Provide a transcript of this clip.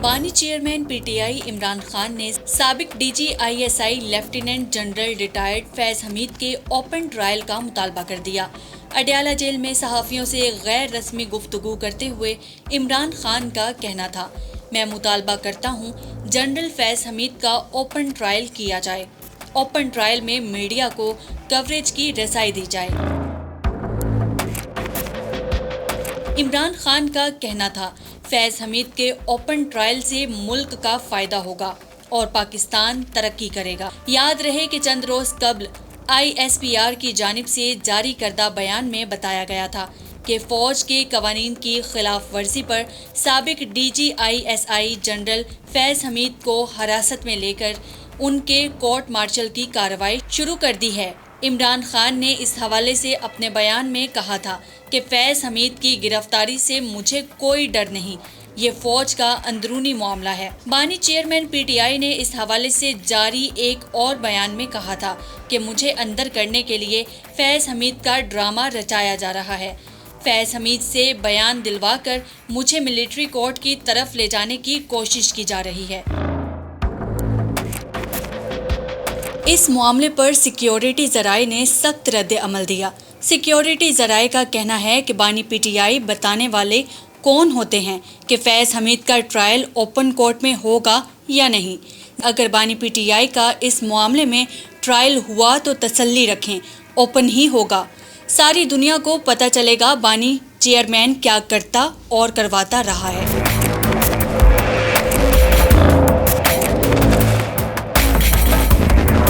بانی chairman P T I Imran Khan نے سابق D G I S I lieutenant general retired Faiz Hamid کے اوپن ٹرائل کا مطالبہ کر دیا۔ اڈیالہ جیل میں صحافیوں سے غیر رسمی گفتگو کرتے ہوئے عمران خان کا کہنا تھا، میں مطالبہ کرتا ہوں جنرل فیض حمید کا اوپن ٹرائل کیا جائے، اوپن ٹرائل میں میڈیا کو کوریج کی رسائی دی جائے۔ عمران خان کا کہنا تھا، فیض حمید کے اوپن ٹرائل سے ملک کا فائدہ ہوگا اور پاکستان ترقی کرے گا۔ یاد رہے کہ چند روز قبل آئی ایس پی آر کی جانب سے جاری کردہ بیان میں بتایا گیا تھا کہ فوج کے قوانین کی خلاف ورزی پر سابق D G I S I general Faiz Hamid کو حراست میں لے کر ان کے کورٹ مارشل کی کارروائی شروع کر دی ہے۔ عمران خان نے اس حوالے سے اپنے بیان میں کہا تھا کہ فیض حمید کی گرفتاری سے مجھے کوئی ڈر نہیں، یہ فوج کا اندرونی معاملہ ہے۔ بانی چیئرمین پی ٹی آئی نے اس حوالے سے جاری ایک اور بیان میں کہا تھا کہ مجھے اندر کرنے کے لیے فیض حمید کا ڈرامہ رچایا جا رہا ہے۔ فیض حمید سے بیان دلوا کر مجھے ملٹری کورٹ کی طرف لے جانے کی کوشش کی جا رہی ہے۔ اس معاملے پر سیکیورٹی ذرائع نے سخت رد عمل دیا۔ سیکیورٹی ذرائع کا کہنا ہے کہ بانی پی ٹی آئی بتانے والے کون ہوتے ہیں کہ فیض حمید کا ٹرائل اوپن کورٹ میں ہوگا یا نہیں۔ اگر بانی پی ٹی آئی کا اس معاملے میں ٹرائل ہوا تو تسلی رکھیں، اوپن ہی ہوگا۔ ساری دنیا کو پتہ چلے گا بانی چیئرمین کیا کرتا اور کرواتا رہا ہے۔